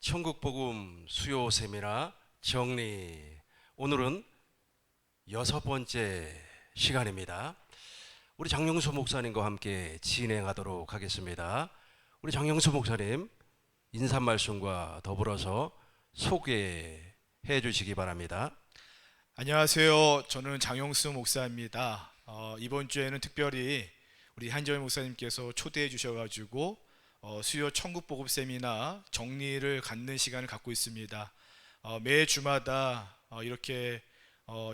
천국복음 수요 세미나 정리. 오늘은 6번째 시간입니다. 우리 장영수 목사님과 함께 진행하도록 하겠습니다. 우리 장영수 목사님 인사 말씀과 더불어서 소개해 주시기 바랍니다. 안녕하세요. 저는 장용수 목사입니다. 이번 주에는 특별히 우리 한정희 목사님께서 초대해 주셔가지고 수요 천국복음 세미나 정리를 갖는 시간을 갖고 있습니다. 매 주마다 이렇게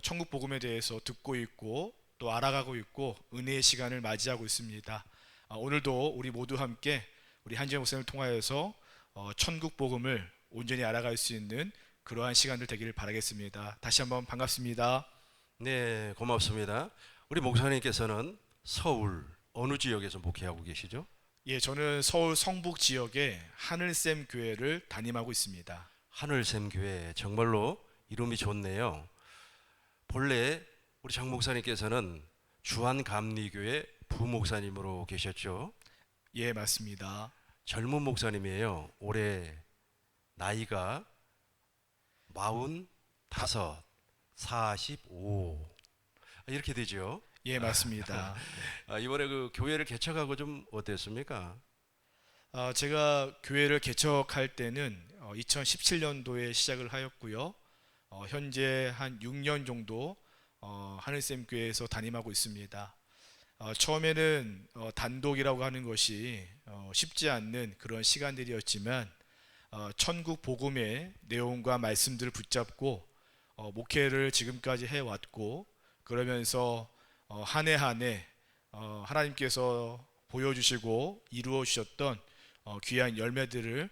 천국복음에 대해서 듣고 있고 또 알아가고 있고 은혜의 시간을 맞이하고 있습니다. 오늘도 우리 모두 함께 우리 한정희 목사님을 통하여서 천국복음을 온전히 알아갈 수 있는 그러한 시간들 되기를 바라겠습니다. 다시 한번 반갑습니다. 네, 고맙습니다. 우리 목사님께서는 서울 어느 지역에서 목회하고 계시죠? 예, 저는 서울 성북 지역의 하늘샘 교회를 담임하고 있습니다. 하늘샘 교회, 정말로 이름이 좋네요. 본래 우리 장 목사님께서는 주한감리교회 부목사님으로 계셨죠. 예, 맞습니다. 젊은 목사님이에요. 올해 나이가 45, 45 이렇게 되죠. 예, 맞습니다. 이번에 그 교회를 개척하고 좀 어땠습니까? 제가 교회를 개척할 때는 2017년도에 시작을 하였고요. 현재 한 6년 정도 하늘샘 교회에서 담임하고 있습니다. 처음에는 단독이라고 하는 것이 쉽지 않는 그런 시간들이었지만 천국 복음의 내용과 말씀들을 붙잡고 목회를 지금까지 해왔고, 그러면서 한 해 한 해 하나님께서 보여주시고 이루어 주셨던 귀한 열매들을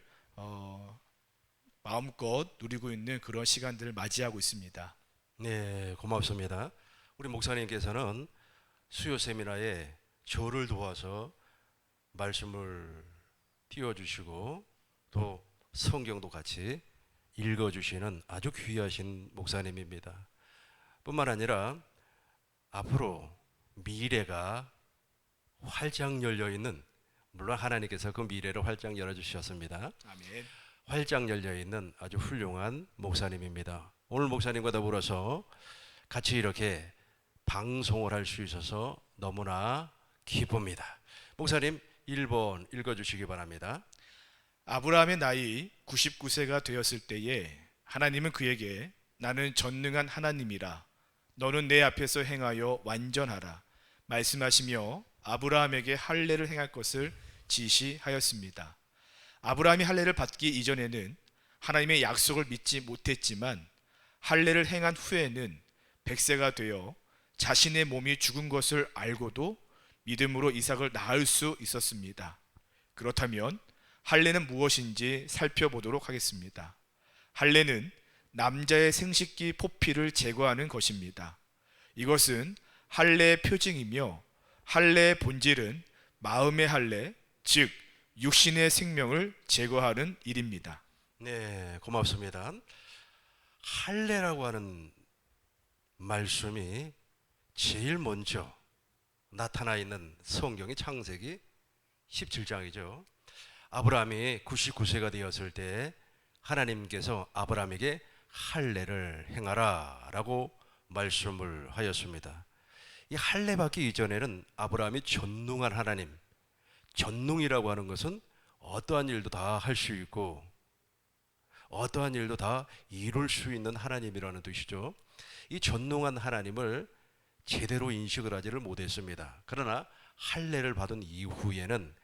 마음껏 누리고 있는 그런 시간들을 맞이하고 있습니다. 네, 고맙습니다. 우리 목사님께서는 수요 세미나에 저를 도와서 말씀을 띄워주시고 또 성경도 같이 읽어주시는 아주 귀하신 목사님입니다. 뿐만 아니라 앞으로 미래가 활짝 열려있는, 물론 하나님께서 그 미래를 활짝 열어주셨습니다. 아멘. 활짝 열려있는 아주 훌륭한 목사님입니다. 오늘 목사님과 더불어서 같이 이렇게 방송을 할 수 있어서 너무나 기쁩니다. 목사님 1번 읽어주시기 바랍니다. 아브라함의 나이 99세가 되었을 때에 하나님은 그에게 나는 전능한 하나님이라 너는 내 앞에서 행하여 완전하라 말씀하시며 아브라함에게 할례를 행할 것을 지시하였습니다. 아브라함이 할례를 받기 이전에는 하나님의 약속을 믿지 못했지만 할례를 행한 후에는 100세가 되어 자신의 몸이 죽은 것을 알고도 믿음으로 이삭을 낳을 수 있었습니다. 그렇다면 할례는 무엇인지 살펴보도록 하겠습니다. 할례는 남자의 생식기 포피를 제거하는 것입니다. 이것은 할례의 표징이며 할례의 본질은 마음의 할례, 즉 육신의 생명을 제거하는 일입니다. 네, 고맙습니다. 할례라고 하는 말씀이 제일 먼저 나타나 있는 성경이 창세기 17장이죠. 아브라함이 99세가 되었을 때 하나님께서 아브라함에게 할례를 행하라 라고 말씀을 하였습니다. 이 할례 받기 이전에는 아브라함이 전능한 하나님, 전능이라고 하는 것은 어떠한 일도 다 할 수 있고 어떠한 일도 다 이룰 수 있는 하나님이라는 뜻이죠. 이 전능한 하나님을 제대로 인식을 하지를 못했습니다. 그러나 할례를 받은 이후에는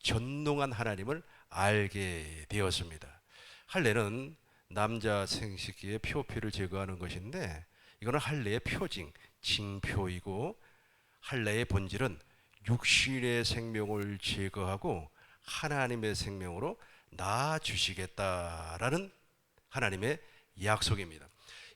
전능한 하나님을 알게 되었습니다. 할례는 남자 생식기의 표피를 제거하는 것인데 이거는 할례의 표징, 징표이고 할례의 본질은 육신의 생명을 제거하고 하나님의 생명으로 낳아주시겠다라는 하나님의 약속입니다.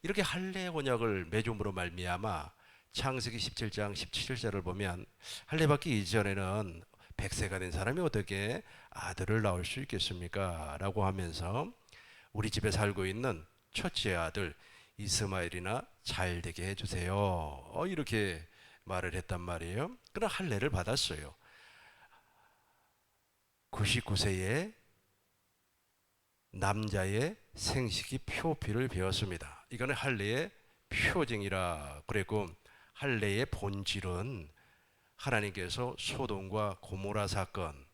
이렇게 할례 언약을 맺음으로 말미암아 창세기 17장 17절을 보면 할례 받기 이전에는 100세가 된 사람이 어떻게 아들을 낳을 수 있겠습니까? 라고 하면서 우리 집에 살고 있는 첫째 아들 이스마엘이나 잘 되게 해주세요. 이렇게 말을 했단 말이에요. 그러나 할례를 받았어요. 99세에 남자의 생식기 표피를 베었습니다. 이거는 할례의 표징이라 그랬고, 할례의 본질은 하나님께서 소돔과 고모라 사건,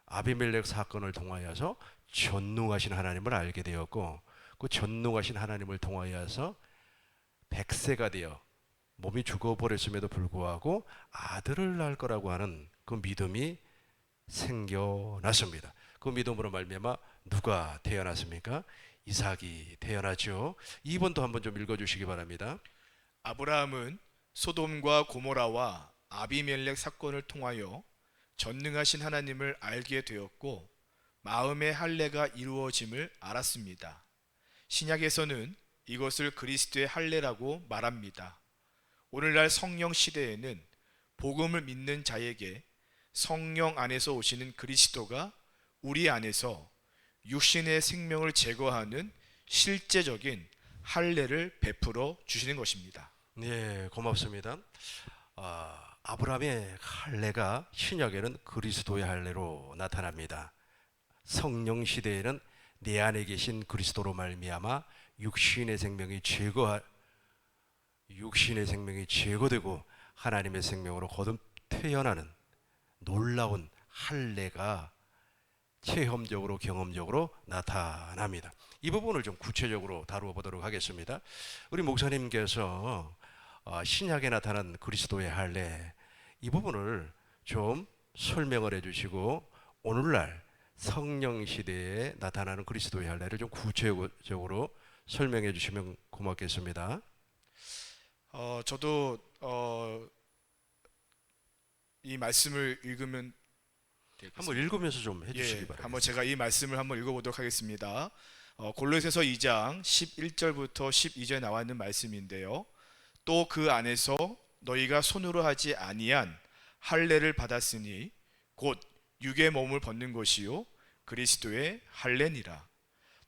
아비멜렉 사건을 통하여서 전능하신 하나님을 알게 되었고, 그 전능하신 하나님을 통하여서 100세가 되어 몸이 죽어버렸음에도 불구하고 아들을 낳을 거라고 하는 그 믿음이 생겨났습니다. 그 믿음으로 말미암아 누가 태어났습니까? 이삭이 태어나죠. 2번도 한번 좀 읽어주시기 바랍니다. 아브라함은 소돔과 고모라와 아비멜렉 사건을 통하여 전능하신 하나님을 알게 되었고 마음의 할례가 이루어짐을 알았습니다. 신약에서는 이것을 그리스도의 할례라고 말합니다. 오늘날 성령 시대에는 복음을 믿는 자에게 성령 안에서 오시는 그리스도가 우리 안에서 육신의 생명을 제거하는 실제적인 할례를 베풀어 주시는 것입니다. 네, 고맙습니다. 아브라함의 할례가 신약에는 그리스도의 할례로 나타납니다. 성령 시대에는 내 안에 계신 그리스도로 말미암아 육신의 생명이 제거되고 하나님의 생명으로 거듭 태어나는 놀라운 할례가 체험적으로 경험적으로 나타납니다. 이 부분을 좀 구체적으로 다루어 보도록 하겠습니다. 우리 목사님께서 신약에 나타난 그리스도의 할례, 이 부분을 좀 설명을 해주시고 오늘날 성령 시대에 나타나는 그리스도의 할례를 좀 구체적으로 설명해 주시면 고맙겠습니다. 저도 이 말씀을 읽으면 한번 읽으면서 좀 해주시기 예, 바랍니다. 한번 제가 이 말씀을 한번 읽어보도록 하겠습니다. 골로새서 2장 11절부터 12절에 나와 있는 말씀인데요. 또 그 안에서 너희가 손으로 하지 아니한 할례를 받았으니 곧 육의 몸을 벗는 것이요 그리스도의 할례니라.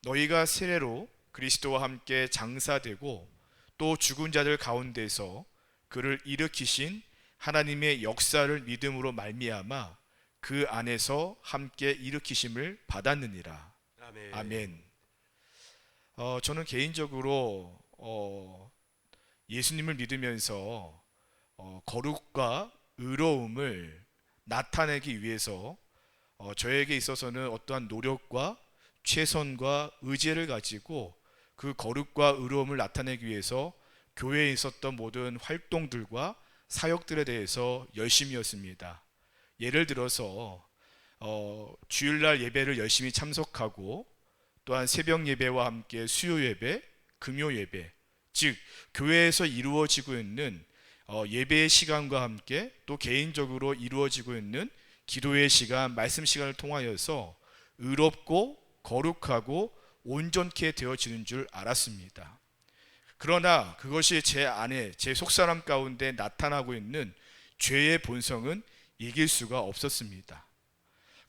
너희가 세례로 그리스도와 함께 장사되고 또 죽은 자들 가운데서 그를 일으키신 하나님의 역사를 믿음으로 말미암아 그 안에서 함께 일으키심을 받았느니라. 아멘. 아멘. 저는 개인적으로 예수님을 믿으면서 거룩과 의로움을 나타내기 위해서 저에게 있어서는 어떠한 노력과 최선과 의지를 가지고 그 거룩과 의로움을 나타내기 위해서 교회에 있었던 모든 활동들과 사역들에 대해서 열심이었습니다. 예를 들어서 주일날 예배를 열심히 참석하고 또한 새벽 예배와 함께 수요 예배, 금요 예배, 즉 교회에서 이루어지고 있는 예배의 시간과 함께 또 개인적으로 이루어지고 있는 기도의 시간, 말씀 시간을 통하여서 의롭고 거룩하고 온전케 되어지는 줄 알았습니다. 그러나 그것이 제 안에, 제 속사람 가운데 나타나고 있는 죄의 본성은 이길 수가 없었습니다.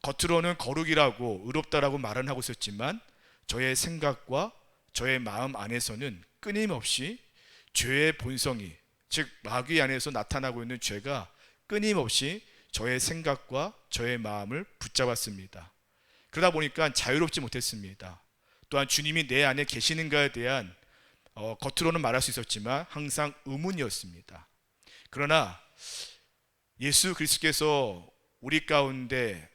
겉으로는 거룩이라고 의롭다라고 말은 하고 있었지만 저의 생각과 저의 마음 안에서는 끊임없이 죄의 본성이, 즉 마귀 안에서 나타나고 있는 죄가 끊임없이 저의 생각과 저의 마음을 붙잡았습니다. 그러다 보니까 자유롭지 못했습니다. 또한 주님이 내 안에 계시는가에 대한 겉으로는 말할 수 있었지만 항상 의문이었습니다. 그러나 예수 그리스도께서 우리 가운데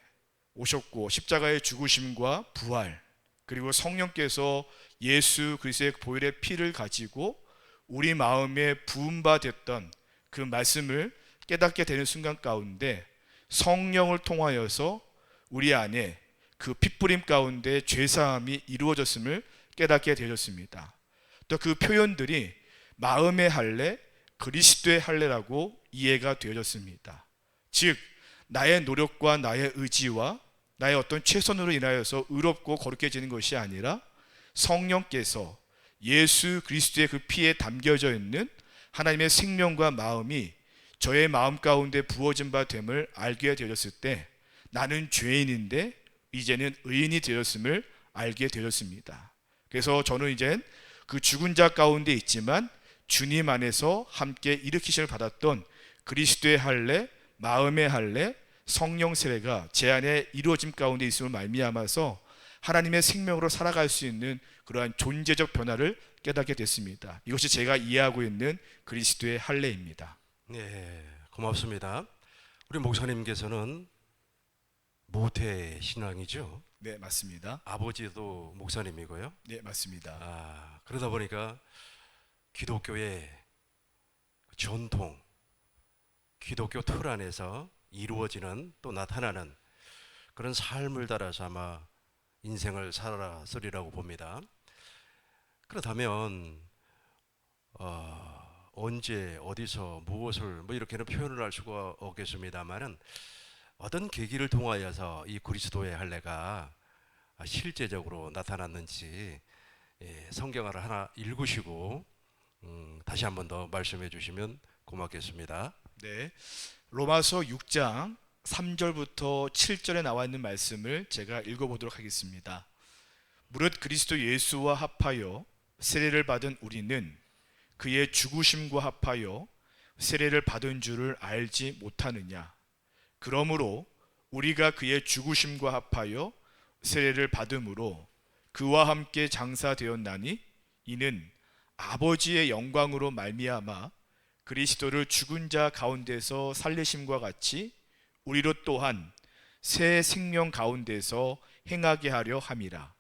오셨고 십자가의 죽으심과 부활, 그리고 성령께서 예수 그리스도의 보혈의 피를 가지고 우리 마음에 부음바 됐던 그 말씀을 깨닫게 되는 순간 가운데 성령을 통하여서 우리 안에 그 핏부림 가운데 죄사함이 이루어졌음을 깨닫게 되었습니다. 또 그 표현들이 마음의 할례, 그리스도의 할례라고 이해가 되어졌습니다. 즉 나의 노력과 나의 의지와 나의 어떤 최선으로 인하여서 의롭고 거룩해지는 것이 아니라 성령께서 예수 그리스도의 그 피에 담겨져 있는 하나님의 생명과 마음이 저의 마음 가운데 부어진 바 됨을 알게 되었을 때 나는 죄인인데 이제는 의인이 되었음을 알게 되었습니다. 그래서 저는 이제 그 죽은 자 가운데 있지만 주님 안에서 함께 일으키심을 받았던 그리스도의 할례, 마음의 할례, 성령 세례가 제 안에 이루어짐 가운데 있음을 말미암아서 하나님의 생명으로 살아갈 수 있는 그러한 존재적 변화를 깨닫게 됐습니다. 이것이 제가 이해하고 있는 그리스도의 할례입니다. 네, 고맙습니다. 우리 목사님께서는 모태 신앙이죠. 네, 맞습니다. 아버지도 목사님이고요. 네, 맞습니다. 그러다 보니까 기독교의 전통, 기독교 틀 안에서 이루어지는 또 나타나는 그런 삶을 따라서 아마 인생을 살았으리라고 봅니다. 그렇다면 언제 어디서 무엇을 뭐 이렇게는 표현을 할 수가 없겠습니다만은 어떤 계기를 통하여서 이 그리스도의 할례가 실제적으로 나타났는지 성경을 하나 읽으시고 다시 한 번 더 말씀해 주시면 고맙겠습니다. 네, 로마서 6장 3절부터 7절에 나와 있는 말씀을 제가 읽어보도록 하겠습니다. 무릇 그리스도 예수와 합하여 세례를 받은 우리는 그의 죽으심과 합하여 세례를 받은 줄을 알지 못하느냐. 그러므로 우리가 그의 죽으심과 합하여 세례를 받음으로 그와 함께 장사되었나니 이는 아버지의 영광으로 말미암아 그리스도를 죽은 자 가운데서 살리심과 같이 우리로 또한 새 생명 가운데서 행하게 하려 함이라.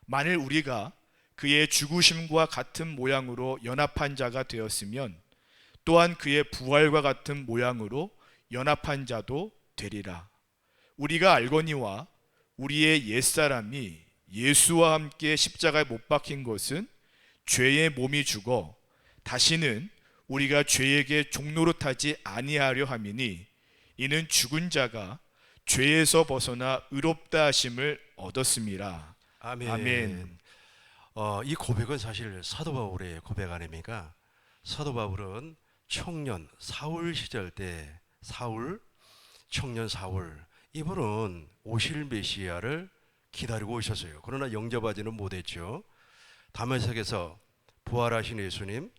만일 우리가 그의 죽으심과 같은 모양으로 연합한 자가 되었으면 또한 그의 부활과 같은 모양으로 연합한 자도 되리라. 우리가 알거니와 우리의 옛사람이 예수와 함께 십자가에 못 박힌 것은 죄의 몸이 죽어 다시는 우리가 죄에게 종노릇하지 아니하려 함이니 이는 죽은 자가 죄에서 벗어나 의롭다 하심을 얻었음이라. 아멘. 아멘. 이 고백은 사실 사도 바울의 고백 아닙니까? 사도 바울은 청년 사울 시절 때 청년 사울 이분은 오실 메시아를 기다리고 있었어요. 그러나 영접하지는 못했죠. 다메섹에서 부활하신 예수님,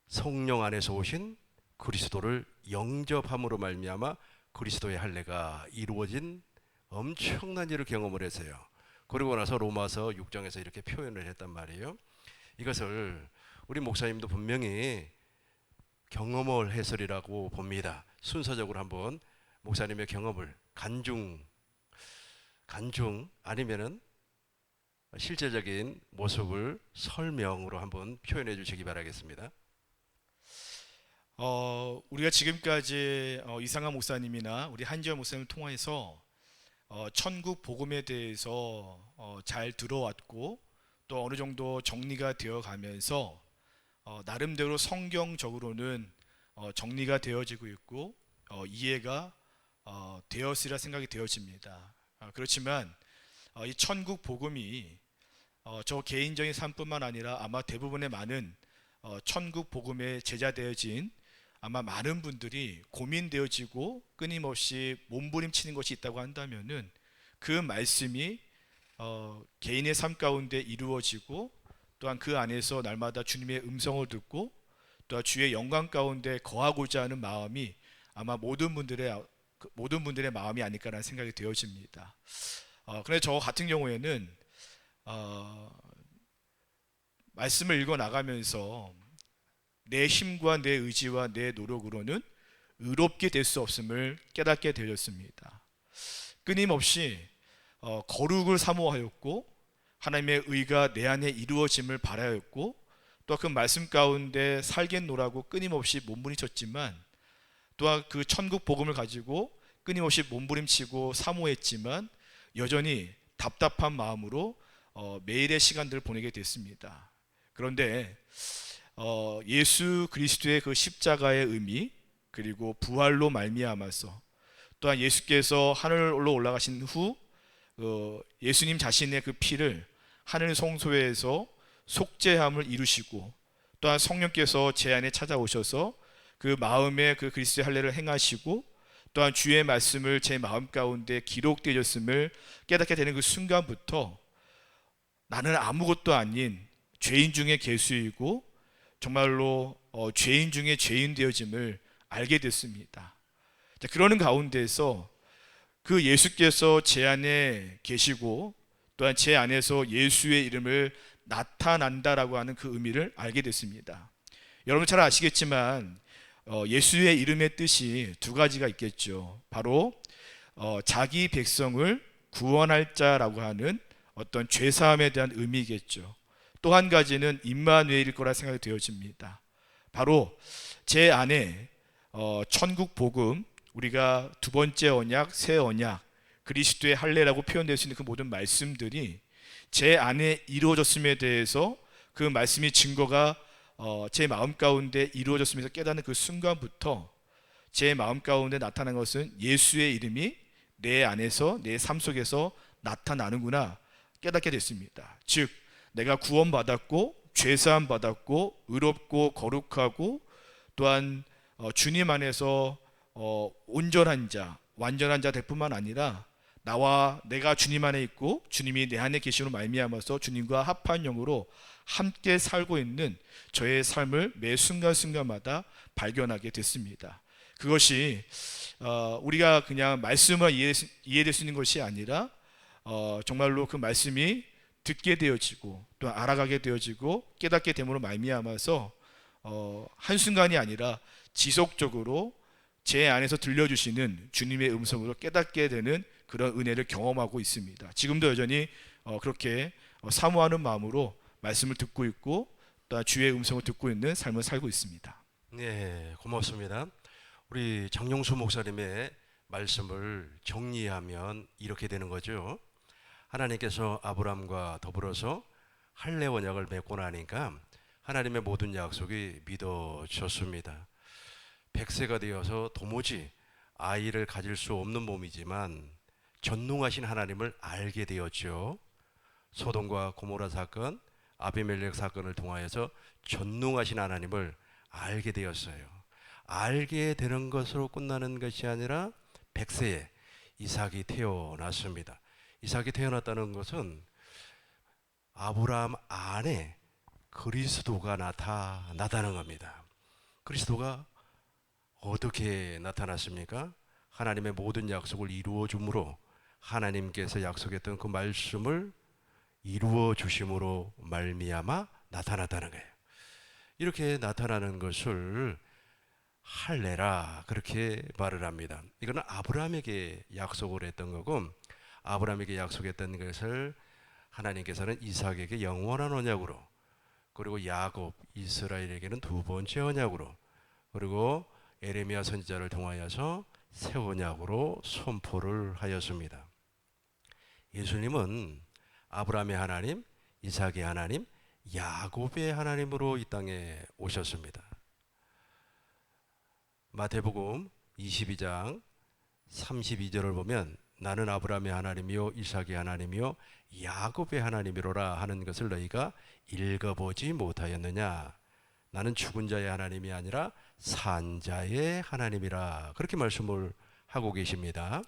성령 안에서 오신 그리스도를 영접함으로 말미암아 그리스도의 할례가 이루어진 엄청난 일을 경험을 했어요. 그리고 나서 로마서 6장에서 이렇게 표현을 했단 말이에요. 이것을 우리 목사님도 분명히 경험을 해설이라고 봅니다. 순서적으로 한번 목사님의 경험을 간중 아니면은 실제적인 모습을 설명으로 한번 표현해 주시기 바라겠습니다. 우리가 지금까지 이상한 목사님이나 우리 한지원 목사님을 통해서 천국 복음에 대해서 잘 들어왔고 또 어느 정도 정리가 되어 가면서 나름대로 성경적으로는 정리가 되어지고 있고 이해가 되었으리라 생각이 되어집니다. 그렇지만 이 천국 복음이 저 개인적인 삶뿐만 아니라 아마 대부분의 많은 천국 복음에 제자되어진 아마 많은 분들이 고민되어지고 끊임없이 몸부림치는 것이 있다고 한다면은 그 말씀이 개인의 삶 가운데 이루어지고 또한 그 안에서 날마다 주님의 음성을 듣고 또한 주의 영광 가운데 거하고자 하는 마음이 아마 모든 분들의 마음이 아닐까라는 생각이 되어집니다. 그런데 저 같은 경우에는 말씀을 읽어 나가면서 내 힘과 내 의지와 내 노력으로는 의롭게 될 수 없음을 깨닫게 되었습니다. 끊임없이 거룩을 사모하였고 하나님의 의가 내 안에 이루어짐을 바라였고 또 그 말씀 가운데 살겠노라고 끊임없이 몸부림쳤지만 또한 그 천국 복음을 가지고 끊임없이 몸부림치고 사모했지만 여전히 답답한 마음으로 매일의 시간들을 보내게 됐습니다. 그런데 예수 그리스도의 그 십자가의 의미 그리고 부활로 말미암아서 또한 예수께서 하늘로 올라가신 후 예수님 자신의 그 피를 하늘 성소에서 속죄함을 이루시고 또한 성령께서 제 안에 찾아오셔서 그 마음에 그 그리스도의 할례를 행하시고 또한 주의 말씀을 제 마음 가운데 기록되었음을 깨닫게 되는 그 순간부터 나는 아무것도 아닌 죄인 중에 괴수이고 정말로 죄인 중에 죄인 되어짐을 알게 됐습니다. 그러는 가운데서 그 예수께서 제 안에 계시고 또한 제 안에서 예수의 이름을 나타난다라고 하는 그 의미를 알게 됐습니다. 여러분 잘 아시겠지만 예수의 이름의 뜻이 두 가지가 있겠죠. 바로 자기 백성을 구원할 자라고 하는 어떤 죄사함에 대한 의미겠죠. 또 한 가지는 임마누엘일 거라 생각이 되어집니다. 바로 제 안에 천국 복음, 우리가 두 번째 언약, 새 언약, 그리스도의 할례라고 표현될 수 있는 그 모든 말씀들이 제 안에 이루어졌음에 대해서 그 말씀이 증거가 제 마음 가운데 이루어졌음에서 깨닫는 그 순간부터 제 마음 가운데 나타난 것은 예수의 이름이 내 안에서, 내 삶 속에서 나타나는구나 깨닫게 됐습니다. 즉 내가 구원받았고 죄사함 받았고 의롭고 거룩하고 또한 주님 안에서 온전한 자, 완전한 자 될 뿐만 아니라 나와 내가 주님 안에 있고 주님이 내 안에 계시로 말미암아서 주님과 합한 영으로 함께 살고 있는 저의 삶을 매 순간순간마다 발견하게 됐습니다. 그것이 우리가 그냥 말씀만 이해될 수 있는 것이 아니라 정말로 그 말씀이 듣게 되어지고 또 알아가게 되어지고 깨닫게 됨으로 말미암아서 한순간이 아니라 지속적으로 제 안에서 들려주시는 주님의 음성으로 깨닫게 되는 그런 은혜를 경험하고 있습니다. 지금도 여전히 그렇게 사모하는 마음으로 말씀을 듣고 있고 또 주의 음성을 듣고 있는 삶을 살고 있습니다. 네, 고맙습니다. 우리 장용수 목사님의 말씀을 정리하면 이렇게 되는 거죠. 하나님께서 아브라함과 더불어서 할례 언약을 맺고 나니까 하나님의 모든 약속이 믿어졌습니다. 100세가 되어서 도무지 아이를 가질 수 없는 몸이지만 전능하신 하나님을 알게 되었죠. 소돔과 고모라 사건, 아비멜렉 사건을 통하여서 전능하신 하나님을 알게 되었어요. 알게 되는 것으로 끝나는 것이 아니라 100세에 이삭이 태어났습니다. 이삭이 태어났다는 것은 아브라함 안에 그리스도가 나타나다는 겁니다. 그리스도가 어떻게 나타났습니까? 하나님의 모든 약속을 이루어 줌으로 하나님께서 약속했던 그 말씀을 이루어 주심으로 말미암아 나타났다는 거예요. 이렇게 나타나는 것을 할례라 그렇게 말을 합니다. 이거는 아브라함에게 약속을 했던 거고 아브라함에게 약속했던 것을 하나님께서는 이삭에게 영원한 언약으로 그리고 야곱, 이스라엘에게는 두 번째 언약으로 그리고 에레미야 선지자를 통하여서 새 언약으로 선포를 하였습니다. 예수님은 아브라함의 하나님, 이삭의 하나님, 야곱의 하나님으로 이 땅에 오셨습니다. 마태복음 22장 32절을 보면 나는 아브라함의 하나님이요 이삭의 하나님이요 야곱의 하나님이로라 하는 것을 너희가 읽어보지 못하였느냐. 나는 죽은 자의 하나님이 아니라 산 자의 하나님이라 그렇게 말씀을 하고 계십니다.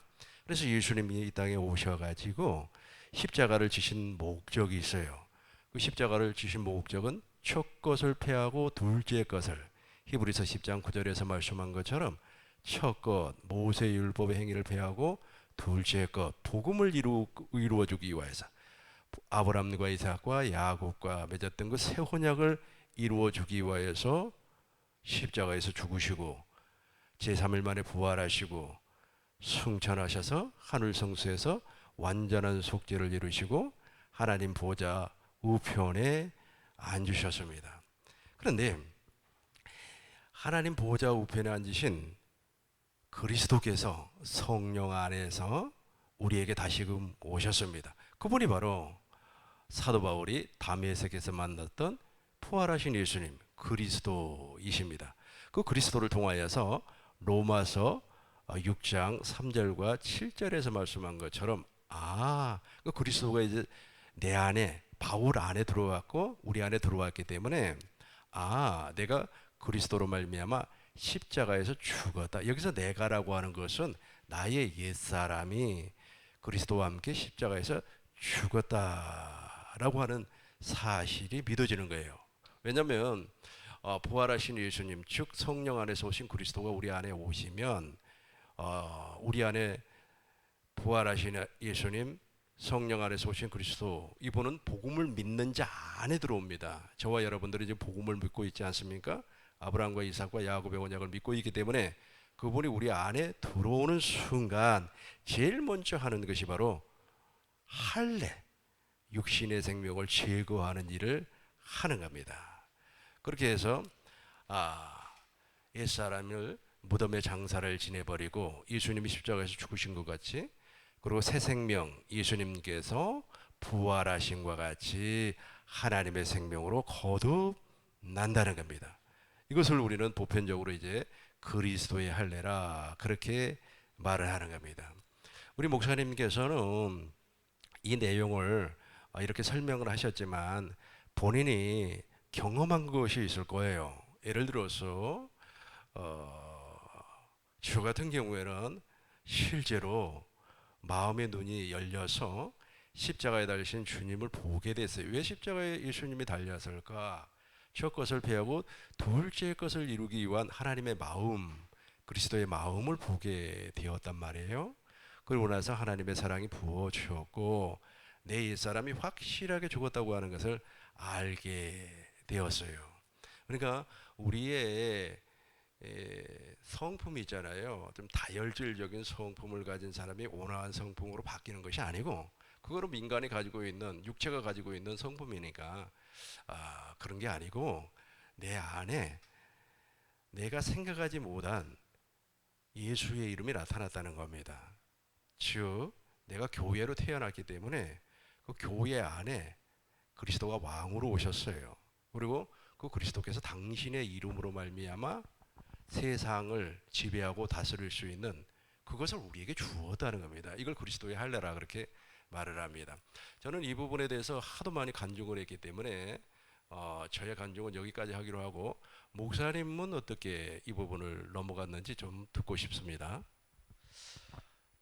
그래서 예수님이 이 땅에 오셔가지고 십자가를 지신 목적이 있어요. 그 십자가를 지신 목적은 첫 것을 패하고 둘째 것을 히브리서 10장 9절에서 말씀한 것처럼 첫 것 모세의 율법의 행위를 패하고 둘째 것 복음을 이루어 주기 위해서 아브라함과 이삭과 야곱과 맺었던 그 새 언약을 이루어 주기 위해서 십자가에서 죽으시고 제3일 만에 부활하시고 승천하셔서 하늘 성수에서 완전한 속죄를 이루시고 하나님 보좌 우편에 앉으셨습니다. 그런데 하나님 보좌 우편에 앉으신 그리스도께서 성령 안에서 우리에게 다시금 오셨습니다. 그분이 바로 사도 바울이 다메섹에서 만났던 부활하신 예수님 그리스도이십니다. 그 그리스도를 통하여서 로마서 6장 3절과 7절에서 말씀한 것처럼 그 그리스도가 이제 내 안에 바울 안에 들어왔고 우리 안에 들어왔기 때문에 내가 그리스도로 말미암아 십자가에서 죽었다. 여기서 내가라고 하는 것은 나의 옛사람이 그리스도와 함께 십자가에서 죽었다라고 하는 사실이 믿어지는 거예요. 왜냐하면 부활하신 예수님 즉 성령 안에서 오신 그리스도가 우리 안에 오시면 우리 안에 부활하신 예수님 성령 안에서 오신 그리스도, 이분은 복음을 믿는 자 안에 들어옵니다. 저와 여러분들이 이제 복음을 믿고 있지 않습니까? 아브라함과 이삭과 야곱의 언약을 믿고 있기 때문에 그분이 우리 안에 들어오는 순간 제일 먼저 하는 것이 바로 할례, 육신의 생명을 제거하는 일을 하는 겁니다. 그렇게 해서 옛사람을 무덤의 장사를 지내버리고 예수님이 십자가에서 죽으신 것 같이, 그리고 새 생명 예수님께서 부활하신 것 같이 하나님의 생명으로 거듭난다는 겁니다. 이것을 우리는 보편적으로 이제 그리스도의 할례라 그렇게 말을 하는 겁니다. 우리 목사님께서는 이 내용을 이렇게 설명을 하셨지만 본인이 경험한 것이 있을 거예요. 예를 들어서 저 같은 경우에는 실제로 마음의 눈이 열려서 십자가에 달리신 주님을 보게 됐어요. 왜 십자가에 예수님이 달렸을까? 첫 것을 배우고 둘째 것을 이루기 위한 하나님의 마음, 그리스도의 마음을 보게 되었단 말이에요. 그리고 나서 하나님의 사랑이 부어주었고 내 옛사람이 확실하게 죽었다고 하는 것을 알게 되었어요. 그러니까 우리의 성품이 있잖아요. 좀 다혈질적인 성품을 가진 사람이 온화한 성품으로 바뀌는 것이 아니고, 그거는 인간이 가지고 있는, 육체가 가지고 있는 성품이니까 그런 게 아니고, 내 안에 내가 생각하지 못한 예수의 이름이 나타났다는 겁니다. 즉 내가 교회로 태어났기 때문에 그 교회 안에 그리스도가 왕으로 오셨어요. 그리고 그 그리스도께서 당신의 이름으로 말미암아 세상을 지배하고 다스릴 수 있는 그것을 우리에게 주었다는 겁니다. 이걸 그리스도의 할례라 그렇게 말을 합니다. 저는 이 부분에 대해서 하도 많이 간증을 했기 때문에 저의 간증은 여기까지 하기로 하고, 목사님은 어떻게 이 부분을 넘어갔는지 좀 듣고 싶습니다.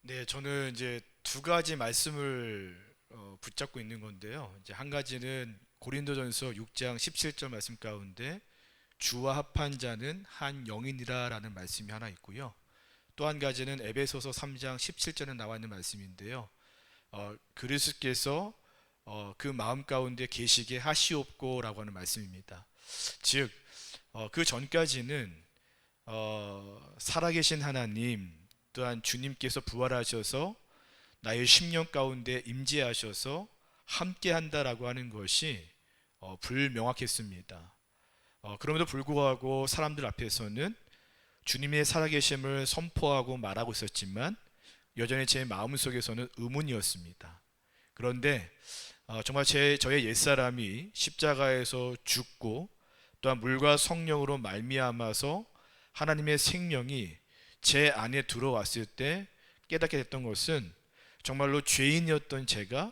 네, 저는 이제 두 가지 말씀을 붙잡고 있는 건데요. 이제 한 가지는 고린도전서 6장 17절 말씀 가운데 주와 합한 자는 한 영이니라라는 말씀이 하나 있고요. 또 한 가지는 에베소서 3장 17절에 나와 있는 말씀인데요. 그리스도께서 그 마음 가운데 계시게 하시옵고라고 하는 말씀입니다. 즉, 그 전까지는 살아계신 하나님, 또한 주님께서 부활하셔서 나의 심령 가운데 임재하셔서 함께한다라고 하는 것이 불명확했습니다. 그럼에도 불구하고 사람들 앞에서는 주님의 살아계심을 선포하고 말하고 있었지만 여전히 제 마음속에서는 의문이었습니다. 그런데 정말 저의 옛사람이 십자가에서 죽고 또한 물과 성령으로 말미암아서 하나님의 생명이 제 안에 들어왔을 때 깨닫게 됐던 것은 정말로 죄인이었던 제가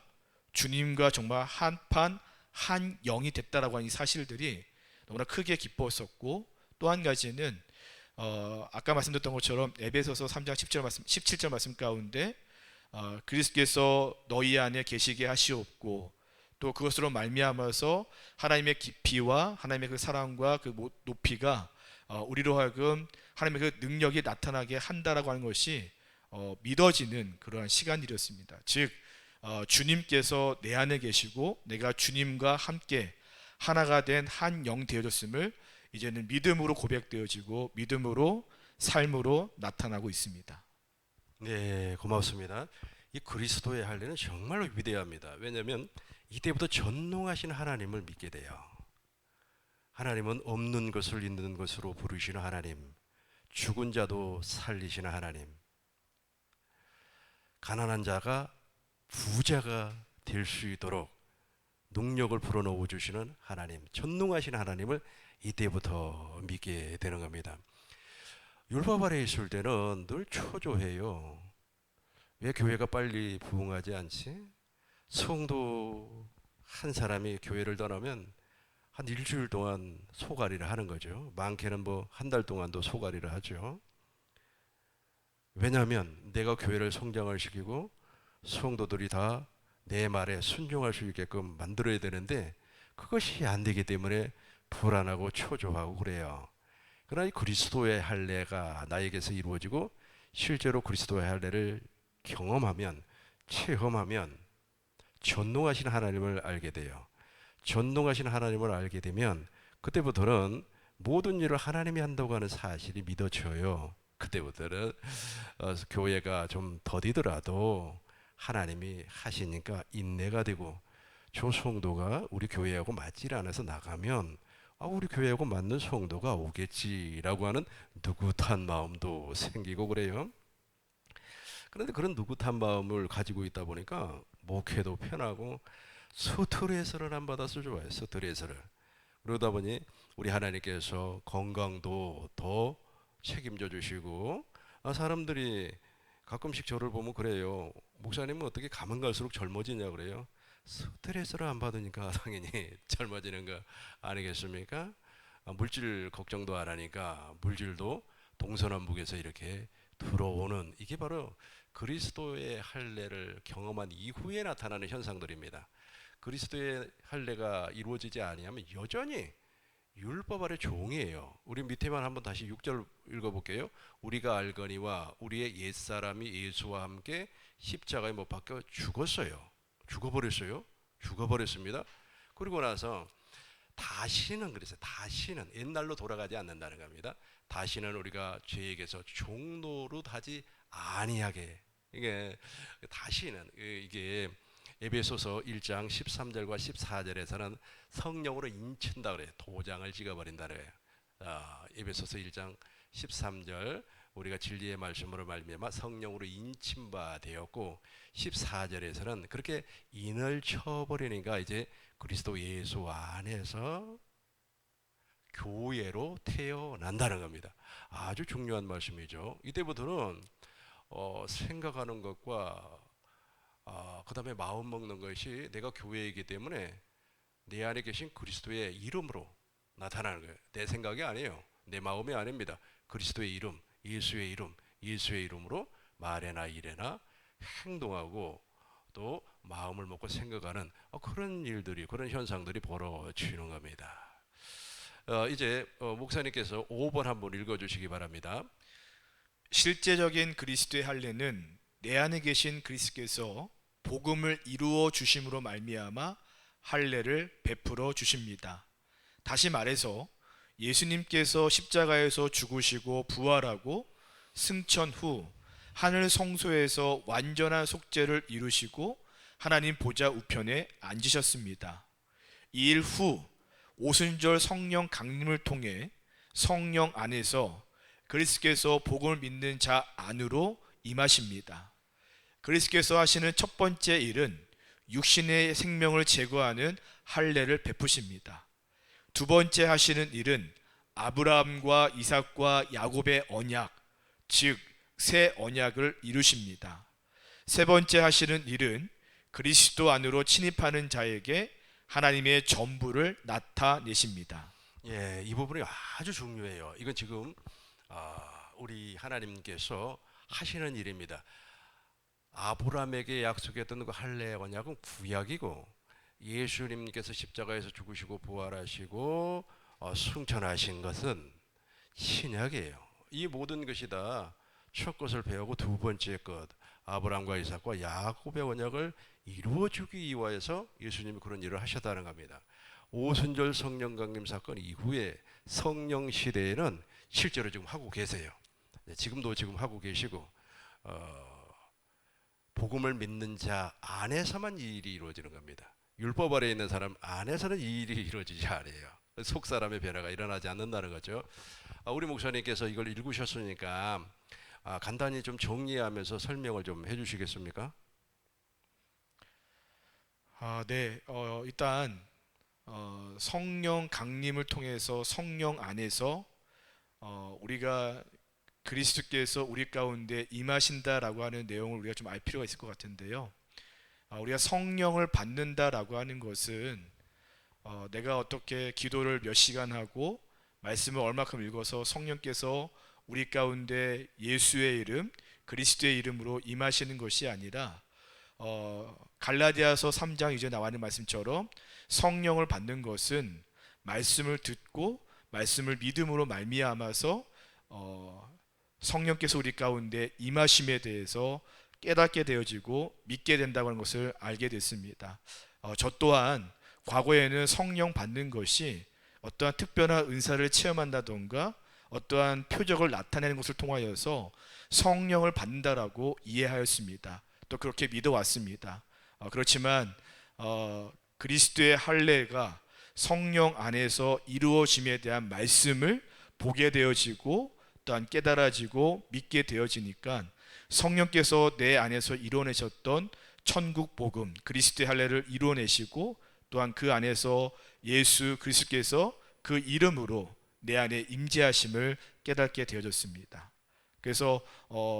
주님과 정말 한판 한 영이 됐다라고 하는 이 사실들이 너무나 크게 기뻤었고, 또 한 가지는 아까 말씀드렸던 것처럼 에베소서 3장 17절 말씀 가운데 그리스도께서 너희 안에 계시게 하시옵고 또 그것으로 말미암아서 하나님의 깊이와 하나님의 그 사랑과 그 높이가 우리로 하여금 하나님의 그 능력이 나타나게 한다라고 하는 것이 믿어지는 그러한 시간이었습니다. 즉 주님께서 내 안에 계시고 내가 주님과 함께 하나가 된 한 영 되어졌음을 이제는 믿음으로 고백되어지고 믿음으로 삶으로 나타나고 있습니다. 네, 고맙습니다. 이 그리스도의 할례는 정말로 위대합니다. 왜냐하면 이때부터 전능하신 하나님을 믿게 돼요. 하나님은 없는 것을 있는 것으로 부르시는 하나님, 죽은 자도 살리시는 하나님, 가난한 자가 부자가 될 수 있도록 능력을 불어넣어 주시는 하나님, 전능하신 하나님을 이때부터 믿게 되는 겁니다. 율법 아래 있을 때는 늘 초조해요. 왜 교회가 빨리 부흥하지 않지? 성도 한 사람이 교회를 떠나면 한 일주일 동안 소가리를 하는 거죠. 많게는 뭐 한 달 동안도 소가리를 하죠. 왜냐하면 내가 교회를 성장을 시키고 성도들이 다 내 말에 순종할 수 있게끔 만들어야 되는데 그것이 안 되기 때문에 불안하고 초조하고 그래요. 그러나 이 그리스도의 할례가 나에게서 이루어지고 실제로 그리스도의 할례를 경험하면, 체험하면 전능하신 하나님을 알게 돼요. 전능하신 하나님을 알게 되면 그때부터는 모든 일을 하나님이 한다고 하는 사실이 믿어져요. 그때부터는 교회가 좀 더디더라도 하나님이 하시니까 인내가 되고, 저 성도가 우리 교회하고 맞질 않아서 나가면 우리 교회하고 맞는 성도가 오겠지라고 하는 느긋한 마음도 생기고 그래요. 그런데 그런 느긋한 마음을 가지고 있다 보니까 목회도 편하고 스트레스를 안 받아서 좋아요. 스트레스를. 그러다 보니 우리 하나님께서 건강도 더 책임져 주시고, 사람들이 가끔씩 저를 보면 그래요. 목사님은 어떻게 가면 갈수록 젊어지냐 그래요. 스트레스를 안 받으니까 당연히 젊어지는 거 아니겠습니까? 물질 걱정도 안 하니까 물질도 동서남북에서 이렇게 들어오는, 이게 바로 그리스도의 할례를 경험한 이후에 나타나는 현상들입니다. 그리스도의 할례가 이루어지지 아니하면 여전히 율법 아래 종이에요. 우리 밑에만 한번 다시 6절 읽어볼게요. 우리가 알거니와 우리의 옛사람이 예수와 함께 십자가에 못 박혀 죽었어요. 죽어버렸어요. 죽어버렸습니다. 그리고 나서 다시는, 그래서 다시는 옛날로 돌아가지 않는다는 겁니다. 다시는 우리가 죄에게서 종노릇 하지 아니하게. 이게 다시는, 이게 에베소서 1장 13절과 14절에서는 성령으로 인친다 그래요. 도장을 찍어버린다 그래요. 에베소서 1장 13절 우리가 진리의 말씀으로 말미암아 성령으로 인친 바 되었고, 14절에서는 그렇게 인을 쳐버리니까 이제 그리스도 예수 안에서 교회로 태어난다는 겁니다. 아주 중요한 말씀이죠. 이때부터는 생각하는 것과 그 다음에 마음 먹는 것이 내가 교회이기 때문에 내 안에 계신 그리스도의 이름으로 나타나는 거예요. 내 생각이 아니에요. 내 마음이 아닙니다. 그리스도의 이름, 예수의 이름, 예수의 이름으로 말에나 일에나 행동하고 또 마음을 먹고 생각하는 그런 일들이, 그런 현상들이 벌어지는 겁니다. 이제 목사님께서 5번 한번 읽어주시기 바랍니다. 실제적인 그리스도의 할례는 내 안에 계신 그리스도께서 복음을 이루어 주심으로 말미암아 할례를 베풀어 주십니다. 다시 말해서 예수님께서 십자가에서 죽으시고 부활하고 승천 후 하늘 성소에서 완전한 속죄를 이루시고 하나님 보좌 우편에 앉으셨습니다. 이 일 후 오순절 성령 강림을 통해 성령 안에서 그리스도께서 복음을 믿는 자 안으로 임하십니다. 그리스도께서 하시는 첫 번째 일은 육신의 생명을 제거하는 할례를 베푸십니다. 두 번째 하시는 일은 아브라함과 이삭과 야곱의 언약, 즉 새 언약을 이루십니다. 세 번째 하시는 일은 그리스도 안으로 침입하는 자에게 하나님의 전부를 나타내십니다. 예, 이 부분이 아주 중요해요. 이건 지금 우리 하나님께서 하시는 일입니다. 아브라함에게 약속했던 그 할례 언약은 구약이고, 예수님께서 십자가에서 죽으시고 부활하시고 승천하신 것은 신약이에요. 이 모든 것이 다 첫 것을 배우고 두 번째 것, 아브라함과 이삭과 야곱의 언약을 이루어주기 위하여서 예수님이 그런 일을 하셨다는 겁니다. 오순절 성령 강림 사건 이후에 성령 시대에는 실제로 지금 하고 계세요. 지금도 지금 하고 계시고, 복음을 믿는 자 안에서만 이 일이 이루어지는 겁니다. 율법 아래 있는 사람 안에서는 이 일이 이루어지지 않아요. 속 사람의 변화가 일어나지 않는다는 거죠. 우리 목사님께서 이걸 읽으셨으니까 간단히 좀 정리하면서 설명을 좀 해주시겠습니까? 네. 일단 성령 강림을 통해서 성령 안에서 우리가 그리스도께서 우리 가운데 임하신다라고 하는 내용을 우리가 좀 알 필요가 있을 것 같은데요. 우리가 성령을 받는다라고 하는 것은 내가 어떻게 기도를 몇 시간 하고 말씀을 얼마큼 읽어서 성령께서 우리 가운데 예수의 이름, 그리스도의 이름으로 임하시는 것이 아니라 갈라디아서 3장 이제 나와있는 말씀처럼 성령을 받는 것은 말씀을 듣고 말씀을 믿음으로 말미암아서 성령께서 우리 가운데 임하심에 대해서 깨닫게 되어지고 믿게 된다고 하는 것을 알게 됐습니다. 저 또한 과거에는 성령 받는 것이 어떠한 특별한 은사를 체험한다던가 어떠한 표적을 나타내는 것을 통하여서 성령을 받는다라고 이해하였습니다. 또 그렇게 믿어왔습니다. 그렇지만 그리스도의 할례가 성령 안에서 이루어짐에 대한 말씀을 보게 되어지고 또한 깨달아지고 믿게 되어지니까 성령께서 내 안에서 이루어내셨던 천국 복음 그리스도의 할례를 이루어내시고 또한 그 안에서 예수 그리스도께서 그 이름으로 내 안에 임재하심을 깨닫게 되어졌습니다. 그래서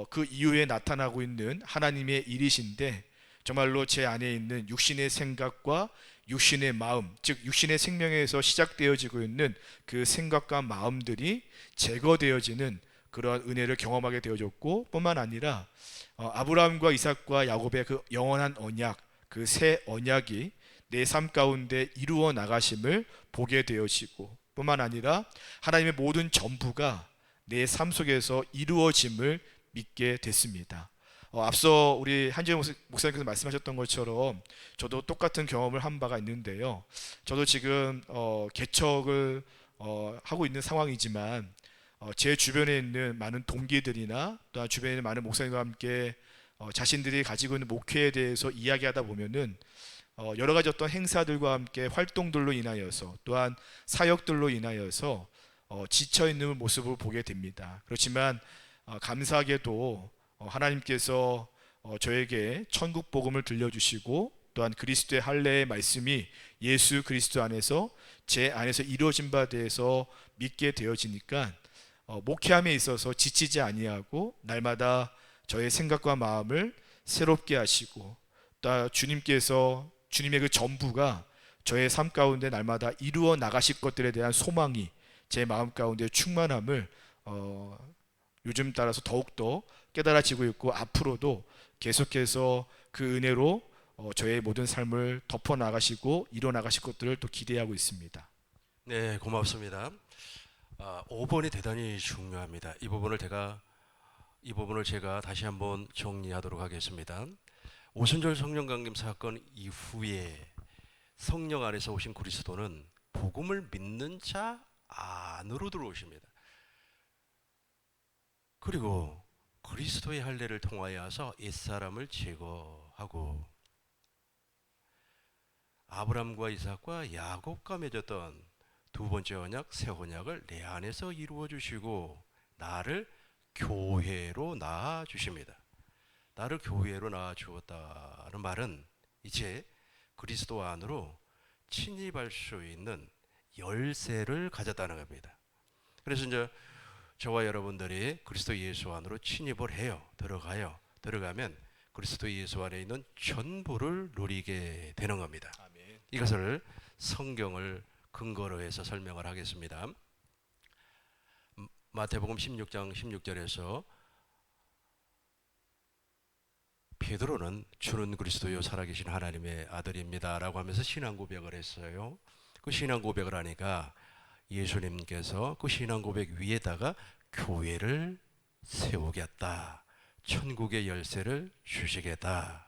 그 이후에 나타나고 있는 하나님의 일이신데 정말로 제 안에 있는 육신의 생각과 육신의 마음, 즉 육신의 생명에서 시작되어지고 있는 그 생각과 마음들이 제거되어지는 그러한 은혜를 경험하게 되어졌고 뿐만 아니라 아브라함과 이삭과 야곱의 그 영원한 언약, 그 새 언약이 내 삶 가운데 이루어 나가심을 보게 되어지고 뿐만 아니라 하나님의 모든 전부가 내 삶 속에서 이루어짐을 믿게 됐습니다. 앞서 우리 한지영 목사님께서 말씀하셨던 것처럼 저도 똑같은 경험을 한 바가 있는데요. 저도 지금 개척을 하고 있는 상황이지만 제 주변에 있는 많은 동기들이나 또 주변에 있는 많은 목사님과 함께 자신들이 가지고 있는 목회에 대해서 이야기하다 보면은 여러 가지 어떤 행사들과 함께 활동들로 인하여서 또한 사역들로 인하여서 지쳐 있는 모습을 보게 됩니다. 그렇지만 감사하게도 하나님께서 저에게 천국 복음을 들려주시고 또한 그리스도의 할례의 말씀이 예수 그리스도 안에서 제 안에서 이루어진 바에 대해서 믿게 되어지니까 목회함에 있어서 지치지 아니하고 날마다 저의 생각과 마음을 새롭게 하시고 또 주님께서 주님의 그 전부가 저의 삶 가운데 날마다 이루어 나가실 것들에 대한 소망이 제 마음 가운데 충만함을 요즘 따라서 더욱더 깨달아지고 있고 앞으로도 계속해서 그 은혜로 저의 모든 삶을 덮어 나가시고 이뤄 나가실 것들을 또 기대하고 있습니다. 네, 고맙습니다. 5번이 대단히 중요합니다. 이 부분을 제가 다시 한번 정리하도록 하겠습니다. 오순절 성령 강림 사건 이후에 성령 안에서 오신 그리스도는 복음을 믿는 자 안으로 들어오십니다. 그리고 그리스도의 할례를 통하여서 옛사람을 제거하고 아브람과 이삭과 야곱과 맺었던 두 번째 언약, 새 언약을 내 안에서 이루어 주시고 나를 교회로 낳아 주십니다. 나를 교회로 낳아 주었다는 말은 이제 그리스도 안으로 침입할 수 있는 열쇠를 가졌다는 겁니다. 그래서 이제 저와 여러분들이 그리스도 예수 안으로 침입을 해요. 들어가면 그리스도 예수 안에 있는 전부를 누리게 되는 겁니다. 아멘. 이것을 성경을 근거로 해서 설명을 하겠습니다. 마태복음 16장 16절에서 베드로는 주는 그리스도요 살아계신 하나님의 아들입니다 라고 하면서 신앙 고백을 했어요. 그 신앙 고백을 하니까 예수님께서 그 신앙 고백 위에다가 교회를 세우겠다, 천국의 열쇠를 주시겠다,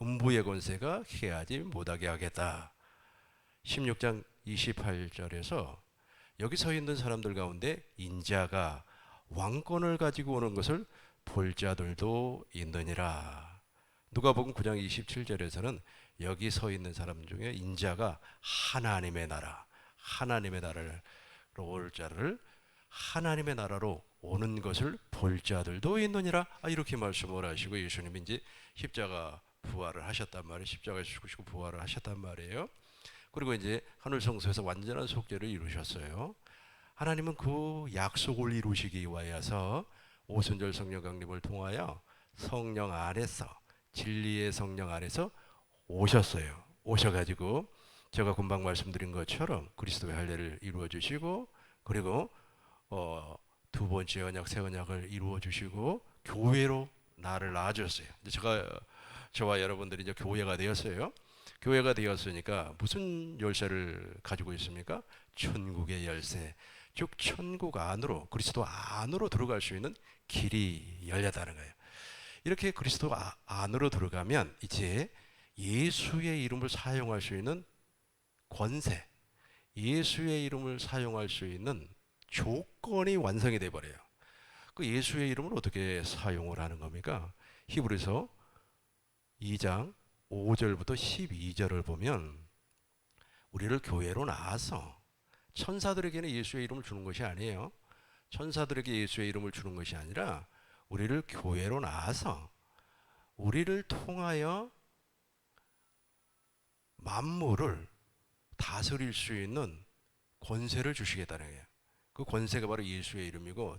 음부의 권세가 해하지 못하게 하겠다. 16장 28절에서 여기 서 있는 사람들 가운데 인자가 왕권을 가지고 오는 것을 볼 자들도 있느니라. 누가복음 9장 27절에서는 여기 서 있는 사람 중에 인자가 하나님의 나라를 올 자를 하나님의 나라로 오는 것을 볼 자들도 있느니라. 이렇게 말씀을 하시고 예수님이 이제 십자가 부활을 하셨단 말이에요. 십자가에 죽으시고 부활을 하셨단 말이에요. 그리고 이제 하늘 성소에서 완전한 속죄를 이루셨어요. 하나님은 그 약속을 이루시기 위하여서 오순절 성령 강림을 통하여 성령 안에서 진리의 성령 안에서 오셨어요. 오셔가지고 제가 금방 말씀드린 것처럼 그리스도의 할례를 이루어 주시고 그리고 두 번째 언약 새 언약을 이루어 주시고 교회로 나를 낳아주셨어요. 저와 여러분들이 이제 교회가 되었어요. 교회가 되었으니까 무슨 열쇠를 가지고 있습니까? 천국의 열쇠. 즉 천국 안으로 그리스도 안으로 들어갈 수 있는 길이 열렸다는 거예요. 이렇게 그리스도 안으로 들어가면 이제 예수의 이름을 사용할 수 있는 권세, 예수의 이름을 사용할 수 있는 조건이 완성이 돼 버려요. 그 예수의 이름을 어떻게 사용을 하는 겁니까? 히브리서 2장 5절부터 12절을 보면 우리를 교회로 나와서 천사들에게는 예수의 이름을 주는 것이 아니에요. 천사들에게 예수의 이름을 주는 것이 아니라 우리를 교회로 나와서 우리를 통하여 만물을 다스릴 수 있는 권세를 주시겠다는 거예요. 그 권세가 바로 예수의 이름이고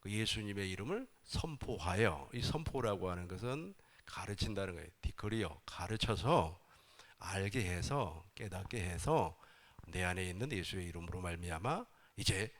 그 예수님의 이름을 선포하여, 이 선포라고 하는 것은 가르친다는 거예요. 디커리어, 가르쳐서 알게 해서 깨닫게 해서 내 안에 있는 예수의 이름으로 말미암아 이제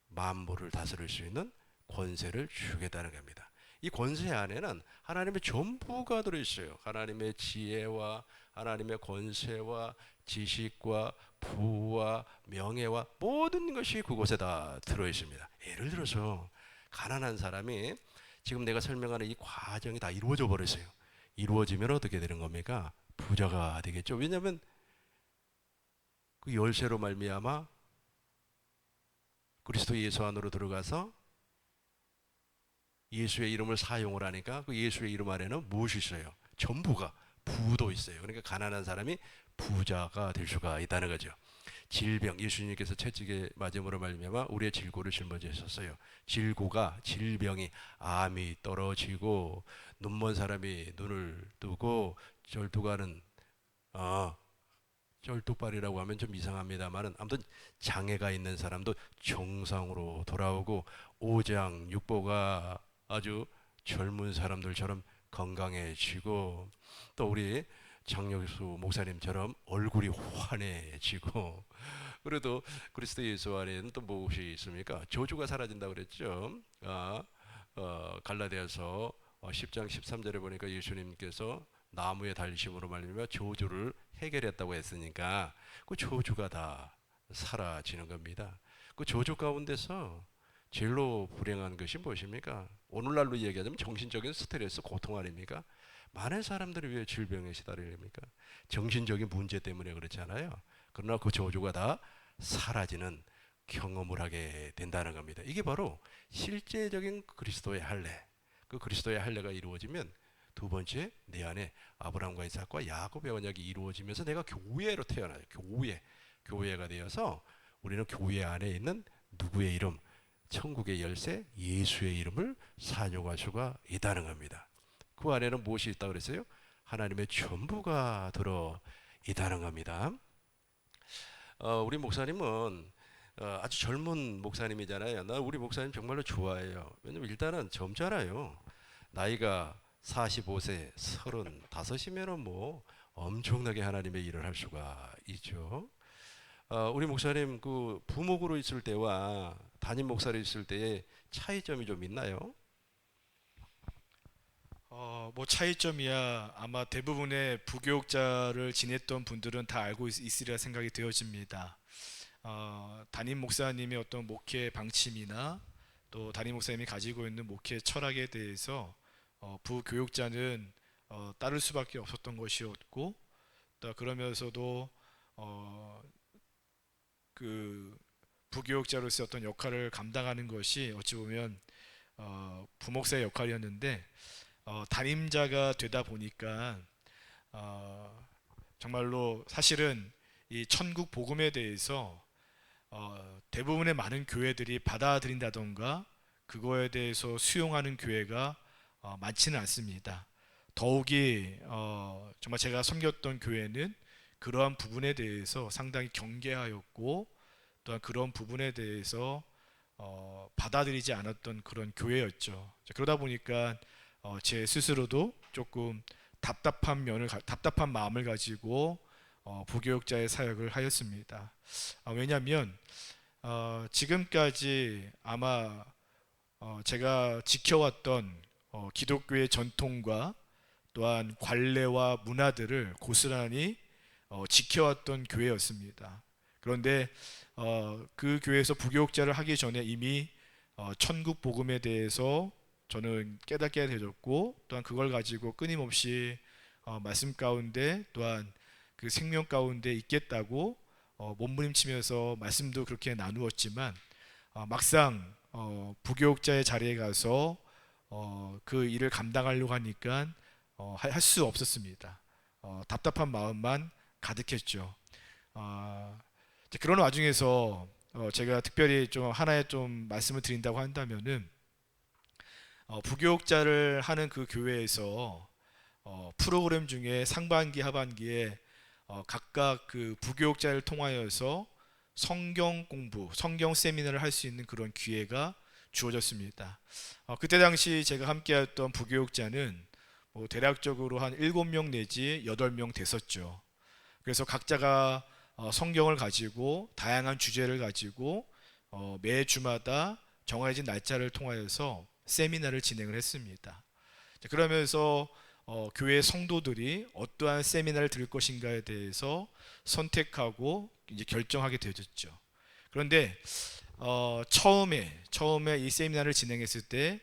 만물을 다스릴 수 있는 권세를 주겠다는 겁니다. 이 권세 안에는 하나님의 전부가 들어있어요. 하나님의 지혜와 하나님의 권세와 지식과 부와 명예와 모든 것이 그곳에 다 들어있습니다. 예를 들어서 가난한 사람이 지금 내가 설명하는 이 과정이 다 이루어져 버렸어요. 이루어지면 어떻게 되는 겁니까? 부자가 되겠죠. 왜냐하면 그 열쇠로 말미암아 그리스도 예수 안으로 들어가서 예수의 이름을 사용을 하니까 그 예수의 이름 안에는 무엇이 있어요? 전부가 부도 있어요. 그러니까 가난한 사람이 부자가 될 수가 있다는 거죠. 질병, 예수님께서 채찍에 맞음으로 말미암아 우리의 질고를 짊어지셨어요. 질고가, 질병이, 암이 떨어지고 눈먼 사람이 눈을 뜨고 절두가는 쩔뚝발이라고 하면 좀 이상합니다만은 아무튼 장애가 있는 사람도 정상으로 돌아오고 오장육부가 아주 젊은 사람들처럼 건강해지고 또 우리 장영수 목사님처럼 얼굴이 환해지고 그래도 그리스도 예수 안에는 또 무엇이 있습니까? 저주가 사라진다 그랬죠. 갈라디아서 10장 13절에 보니까 예수님께서 나무에 달리심으로 말미암아 저주를 해결했다고 했으니까 그 저주가 다 사라지는 겁니다. 그 저주 가운데서 제일로 불행한 것이 무엇입니까? 오늘날로 얘기하자면 정신적인 스트레스, 고통 아닙니까? 많은 사람들이 왜 질병에 시달립니까? 정신적인 문제 때문에 그렇잖아요. 그러나 그 저주가 다 사라지는 경험을 하게 된다는 겁니다. 이게 바로 실제적인 그리스도의 할례. 그 그리스도의 할례가 이루어지면 두 번째, 내 안에 아브라함과 이삭과 야곱의 언약이 이루어지면서 내가 교회로 태어나요. 교회가 되어서 우리는 교회 안에 있는 누구의 이름, 천국의 열쇠, 예수의 이름을 사용할 수가 있다는 겁니다. 그 안에는 무엇이 있다고 그랬어요? 하나님의 전부가 들어 있다는 겁니다. 우리 목사님은 아주 젊은 목사님이잖아요. 나 우리 목사님 정말로 좋아해요. 왜냐면 일단은 젊잖아요. 나이가 45세, 35이면은 뭐 엄청나게 하나님의 일을 할 수가 있죠. 우리 목사님 그 부목으로 있을 때와 담임 목사로 있을 때의 차이점이 좀 있나요? 뭐 차이점이야 아마 대부분의 부교육자를 지냈던 분들은 다 알고 있으리라 생각이 되어집니다. 담임 목사님의 어떤 목회 방침이나 또 담임 목사님이 가지고 있는 목회 철학에 대해서 부교육자는 따를 수밖에 없었던 것이었고 또 그러면서도 그 부교육자로서 어떤 역할을 감당하는 것이 어찌 보면 부목사의 역할이었는데 담임자가 되다 보니까 정말로 사실은 이 천국 복음에 대해서 대부분의 많은 교회들이 받아들인다던가 그거에 대해서 수용하는 교회가 많지는 않습니다. 더욱이 정말 제가 섬겼던 교회는 그러한 부분에 대해서 상당히 경계하였고 또한 그런 부분에 대해서 받아들이지 않았던 그런 교회였죠. 그러다 보니까 제 스스로도 조금 답답한 마음을 가지고 부교육자의 사역을 하였습니다. 왜냐하면 지금까지 아마 제가 지켜왔던 기독교의 전통과 또한 관례와 문화들을 고스란히 지켜왔던 교회였습니다. 그런데 그 교회에서 부교육자를 하기 전에 이미 천국 복음에 대해서 저는 깨닫게 되었고 또한 그걸 가지고 끊임없이 말씀 가운데 또한 그 생명 가운데 있겠다고 몸부림치면서 말씀도 그렇게 나누었지만 막상 부교육자의 자리에 가서 그 일을 감당하려고 하니까 할 수 없었습니다. 답답한 마음만 가득했죠. 이제 그런 와중에서 제가 특별히 좀 하나의 좀 말씀을 드린다고 한다면은 부교육자를 하는 그 교회에서 프로그램 중에 상반기 하반기에 각각 그 부교육자를 통하여서 성경 공부, 성경 세미나를 할 수 있는 그런 기회가 주어졌습니다. 그때 당시 제가 함께했던 부교육자는 대략적으로 한 7명 내지 8명 됐었죠. 그래서 각자가 성경을 가지고 다양한 주제를 가지고 매 주마다 정해진 날짜를 통하여서 세미나를 진행을 했습니다. 그러면서 교회 성도들이 어떠한 세미나를 들을 것인가에 대해서 선택하고 이제 결정하게 되어졌죠. 그런데 처음에 이 세미나를 진행했을 때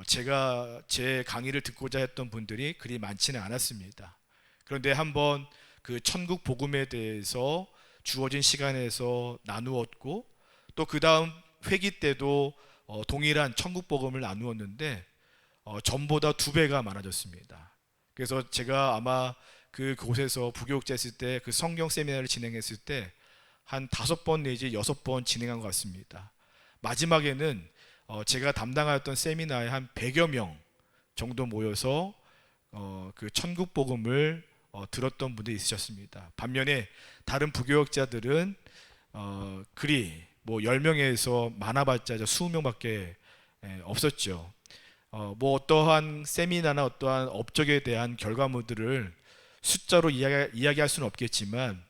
제가 제 강의를 듣고자 했던 분들이 그리 많지는 않았습니다. 그런데 한번 그 천국 복음에 대해서 주어진 시간에서 나누었고 또 그 다음 회기 때도 동일한 천국 복음을 나누었는데 전보다 2배가 많아졌습니다. 그래서 제가 아마 그곳에서 부교육자 했을 때 그 성경 세미나를 진행했을 때 한 5번 내지 6번 진행한 것 같습니다. 마지막에는 제가 담당하였던 세미나에 한 100여 명 정도 모여서 그 천국 복음을 들었던 분들이 있으셨습니다. 반면에 다른 부교육자들은 그리 뭐 10명에서 많아봤자 20명밖에 없었죠. 뭐 어떠한 세미나나 어떠한 업적에 대한 결과물들을 숫자로 이야기할 수는 없겠지만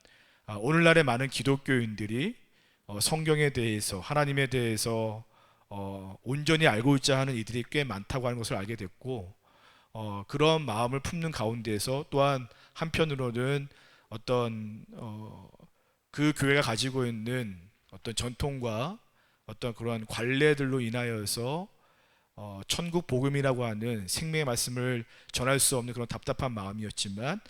오늘날의 많은 기독교인들이 성경에 대해서 하나님에 대해서 온전히 알고 있자 하는 이들이 꽤 많다고 하는 것을 알게 됐고 그런 마음을 품는 가운데서 또한 한편으로는 어떤 그 교회가 가지고 있는 어떤 전통과 어떤 그러한 관례들로 인하여서 천국 복음이라고 하는 생명의 말씀을 전할 수 없는 그런 답답한 마음이었지만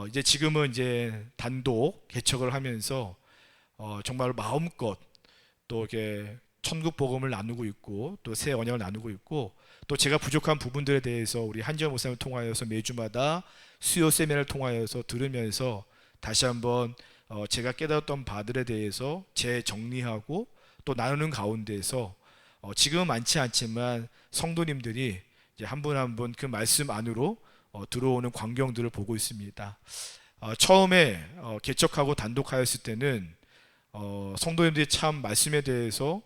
이제 지금은 이제 단독 개척을 하면서 정말 마음껏 또 이렇게 천국 복음을 나누고 있고 또 새 언약을 나누고 있고 또 제가 부족한 부분들에 대해서 우리 한지원 목사님을 통하여서 매주마다 수요 세미나를 통하여서 들으면서 다시 한번 제가 깨달았던 바들에 대해서 재정리하고 또 나누는 가운데서 지금은 많지 않지만 성도님들이 이제 한 분 한 분 그 말씀 안으로 들어오는 광경들을 보고 있습니다. 처음에 개척하고 단독하였을 때는 성도님들이 참 말씀에 대해서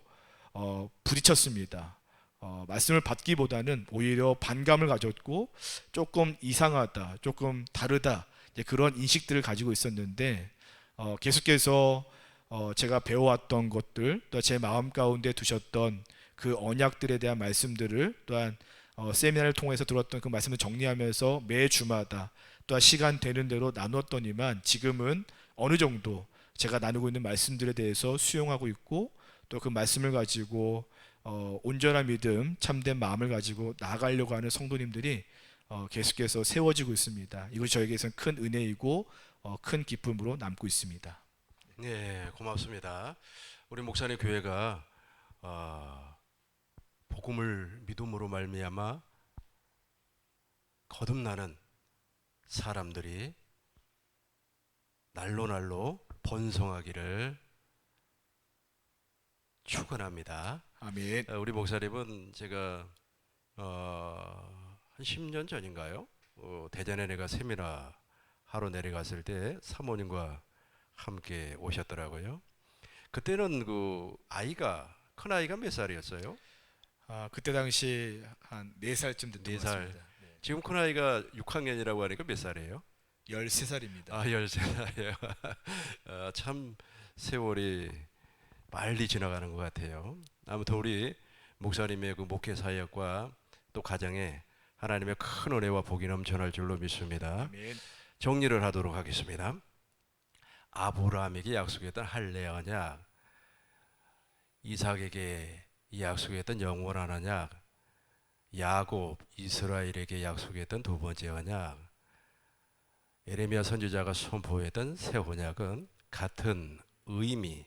부딪혔습니다. 말씀을 받기보다는 오히려 반감을 가졌고 조금 이상하다, 조금 다르다 그런 인식들을 가지고 있었는데 계속해서 제가 배워왔던 것들 또 제 마음 가운데 두셨던 그 언약들에 대한 말씀들을 또한 세미나를 통해서 들었던 그 말씀을 정리하면서 매 주마다 또한 시간 되는 대로 나누었더니만 지금은 어느 정도 제가 나누고 있는 말씀들에 대해서 수용하고 있고 또 그 말씀을 가지고 온전한 믿음, 참된 마음을 가지고 나아가려고 하는 성도님들이 계속해서 세워지고 있습니다. 이것이 저에게서는 큰 은혜이고 큰 기쁨으로 남고 있습니다. 네, 고맙습니다. 우리 목사님 교회가 복음을 믿음으로 말미암아 거듭나는 사람들이 날로 날로 번성하기를 축원합니다. 아멘. 우리 목사님은 제가 한 10년 전인가요? 대전에 내가 세미나 하러 내려갔을 때 사모님과 함께 오셨더라고요. 그때는 그 아이가 큰 아이가 몇 살이었어요? 그때 당시 한 4살쯤 됐던 것 4살. 같습니다. 지금 큰 아이가 6학년이라고 하니까 몇 살이에요? 13살입니다. 13살이에요. 참 세월이 빨리 지나가는 것 같아요. 아무튼 우리 목사님의 그 목회 사역과 또 가정에 하나님의 큰 은혜와 복이 넘쳐날 줄로 믿습니다. 아멘. 정리를 하도록 하겠습니다. 아브라함에게 약속했던 할례 언약, 이삭에게 약속했던 영원한 언약, 야곱, 이스라엘에게 약속했던 두 번째 언약, 예레미야 선지자가 선포했던 새 언약은 같은 의미,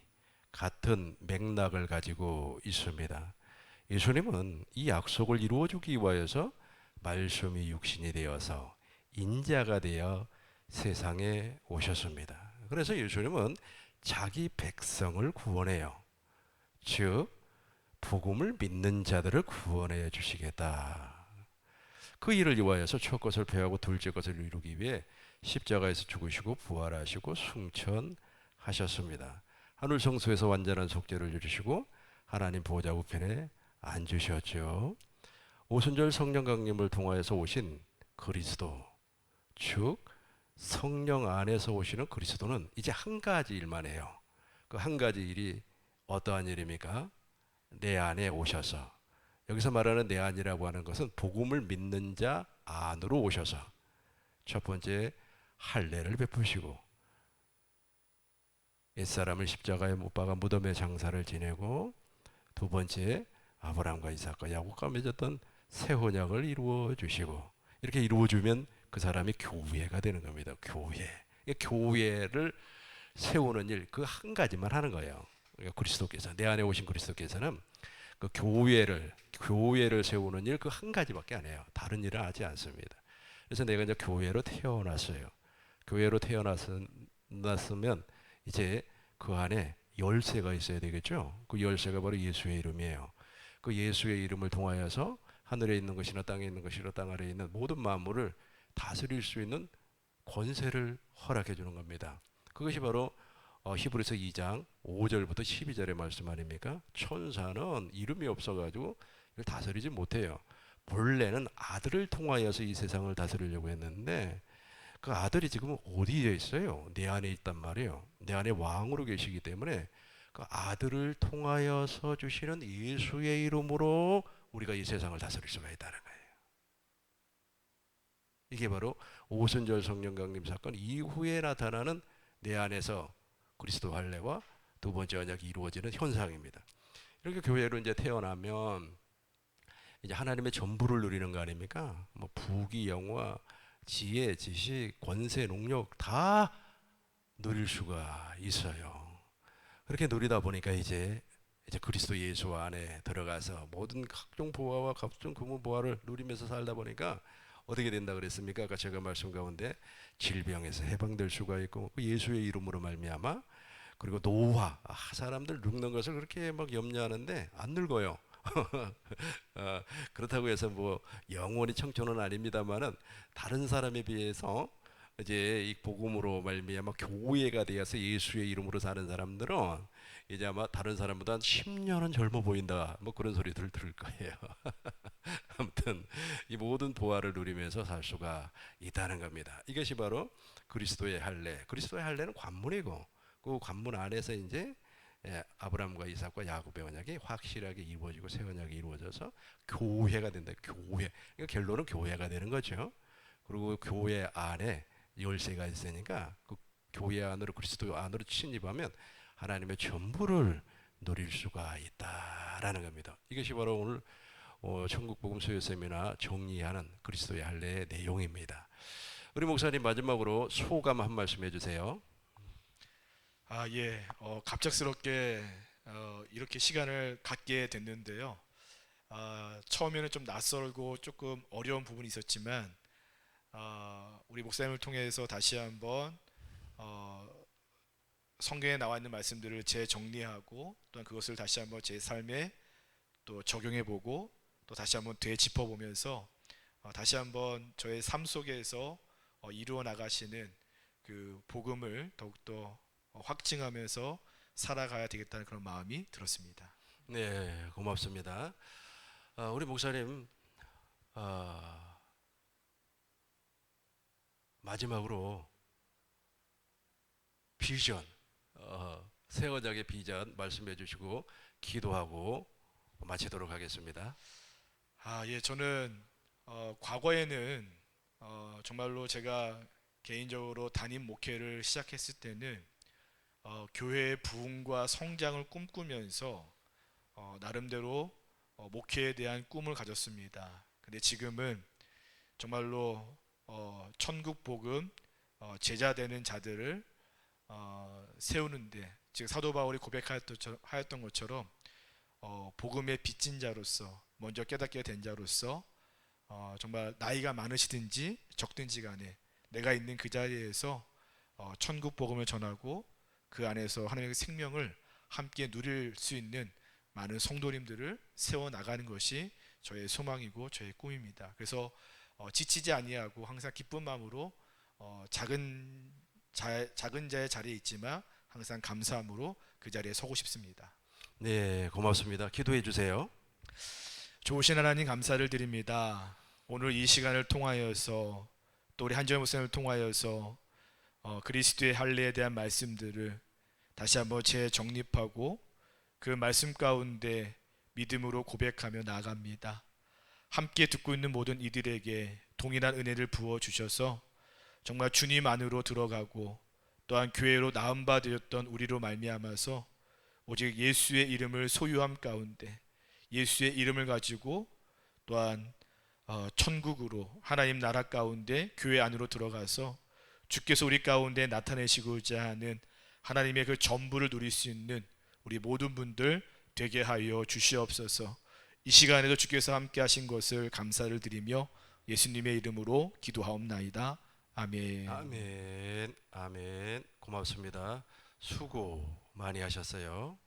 같은 맥락을 가지고 있습니다. 예수님은 이 약속을 이루어주기 위하여서 말씀이 육신이 되어서 인자가 되어 세상에 오셨습니다. 그래서 예수님은 자기 백성을 구원해요. 즉 복음을 믿는 자들을 구원해 주시겠다. 그 일을 위하여서 첫 것을 배하고 둘째 것을 이루기 위해 십자가에서 죽으시고 부활하시고 승천하셨습니다. 하늘 성소에서 완전한 속죄를 이루시고 하나님 보좌 우편에 앉으셨죠. 오순절 성령 강림을 통하여서 오신 그리스도, 즉 성령 안에서 오시는 그리스도는 이제 한 가지 일만 해요. 그 한 가지 일이 어떠한 일입니까? 내 안에 오셔서, 여기서 말하는 내 안이라고 하는 것은 복음을 믿는 자 안으로 오셔서 첫 번째 할례를 베푸시고 옛사람을 십자가에 못 박아 무덤의 장사를 지내고 두 번째 아브라함과 이삭과 야곱과 맺었던 새 언약을 이루어 주시고, 이렇게 이루어 주면 그 사람이 교회가 되는 겁니다. 교회. 교회를 세우는 일 그 한 가지만 하는 거예요. 그러니까 그리스도께서, 내 안에 오신 그리스도께서는 그 교회를 세우는 일 그 한 가지밖에 안 해요. 다른 일은 하지 않습니다. 그래서 내가 이제 교회로 태어났어요. 교회로 태어났으면 이제 그 안에 열쇠가 있어야 되겠죠. 그 열쇠가 바로 예수의 이름이에요. 그 예수의 이름을 통하여서 하늘에 있는 것이나 땅에 있는 것이나 땅 아래에 있는 모든 만물을 다스릴 수 있는 권세를 허락해 주는 겁니다. 그것이 바로 히브리서 2장 5절부터 12절의 말씀 아닙니까? 천사는 이름이 없어가지고 이걸 다스리지 못해요. 본래는 아들을 통하여서 이 세상을 다스리려고 했는데 그 아들이 지금 어디에 있어요? 내 안에 있단 말이에요. 내 안에 왕으로 계시기 때문에 그 아들을 통하여서 주시는 예수의 이름으로 우리가 이 세상을 다스릴 수가 있다는 거예요. 이게 바로 오순절 성령 강림 사건 이후에 나타나는 내 안에서 그리스도 할례와 두 번째 언약이 이루어지는 현상입니다. 이렇게 교회로 이제 태어나면 이제 하나님의 전부를 누리는 거 아닙니까? 뭐 부귀 영화, 지혜, 지식, 권세, 능력 다 누릴 수가 있어요. 그렇게 누리다 보니까 이제 그리스도 예수 안에 들어가서 모든 각종 보화와 각종 금은 보화를 누리면서 살다 보니까 어떻게 된다 그랬습니까? 아까 제가 말씀 가운데 질병에서 해방될 수가 있고 예수의 이름으로 말미암아, 그리고 노화, 사람들 늙는 것을 그렇게 막 염려하는데 안 늙어요. 그렇다고 해서 뭐 영원히 청춘은 아닙니다만은 다른 사람에 비해서 이제 이 복음으로 말미암아 교회가 되어서 예수의 이름으로 사는 사람들은 이제 아마 다른 사람보다 한 10년은 젊어 보인다, 뭐 그런 소리들 들을 거예요. 아무튼 이 모든 보화를 누리면서 살 수가 있다는 겁니다. 이것이 바로 그리스도의 할례. 그리스도의 할례는 관문이고 그 관문 안에서 이제 아브라함과 이삭과 야곱의 언약이 확실하게 이루어지고 새 언약이 이루어져서 교회가 된다. 교회. 그러니까 결론은 교회가 되는 거죠. 그리고 교회 안에 열쇠가 있으니까 그 교회 안으로 그리스도 안으로 침입하면 하나님의 전부를 누릴 수가 있다라는 겁니다. 이것이 바로 오늘 천국복음 수요 세미나 정리하는 그리스도의 할례의 내용입니다. 우리 목사님 마지막으로 소감 한 말씀 해주세요. 예, 갑작스럽게 이렇게 시간을 갖게 됐는데요. 처음에는 좀 낯설고 조금 어려운 부분이 있었지만 우리 목사님을 통해서 다시 한번 성경에 나와 있는 말씀들을 재정리하고 또한 그것을 다시 한번 제 삶에 또 적용해보고 또 다시 한번 되짚어보면서 다시 한번 저의 삶 속에서 이루어 나가시는 그 복음을 더욱더 확증하면서 살아가야 되겠다는 그런 마음이 들었습니다. 네, 고맙습니다. 우리 목사님 마지막으로 비전, 새 언약의 비전 말씀해 주시고 기도하고 마치도록 하겠습니다. 예, 저는 과거에는 정말로 제가 개인적으로 담임 목회를 시작했을 때는 교회의 부흥과 성장을 꿈꾸면서 나름대로 목회에 대한 꿈을 가졌습니다. 근데 지금은 정말로 천국 복음 제자 되는 자들을 세우는데, 즉 사도 바울이 고백하였던 것처럼 복음의 빚진 자로서, 먼저 깨닫게 된 자로서 정말 나이가 많으시든지 적든지 간에 내가 있는 그 자리에서 천국 복음을 전하고 그 안에서 하나님의 생명을 함께 누릴 수 있는 많은 성도님들을 세워 나가는 것이 저의 소망이고 저의 꿈입니다. 그래서 지치지 아니하고 항상 기쁜 마음으로 작은 자의 자리에 있지만 항상 감사함으로 그 자리에 서고 싶습니다. 네, 고맙습니다. 기도해 주세요. 좋으신 하나님 감사를 드립니다. 오늘 이 시간을 통하여서 또 우리 한정희 목사님을 통하여서 그리스도의 할례에 대한 말씀들을 다시 한번 재정립하고 그 말씀 가운데 믿음으로 고백하며 나아갑니다. 함께 듣고 있는 모든 이들에게 동일한 은혜를 부어 주셔서 정말 주님 안으로 들어가고 또한 교회로 나음받으셨던 우리로 말미암아서 오직 예수의 이름을 소유함 가운데 예수의 이름을 가지고 또한 천국으로 하나님 나라 가운데 교회 안으로 들어가서 주께서 우리 가운데 나타내시고자 하는 하나님의 그 전부를 누릴 수 있는 우리 모든 분들 되게 하여 주시옵소서. 이 시간에도 주께서 함께 하신 것을 감사를 드리며 예수님의 이름으로 기도하옵나이다. 아멘. 아멘. 아멘. 고맙습니다. 수고 많이 하셨어요.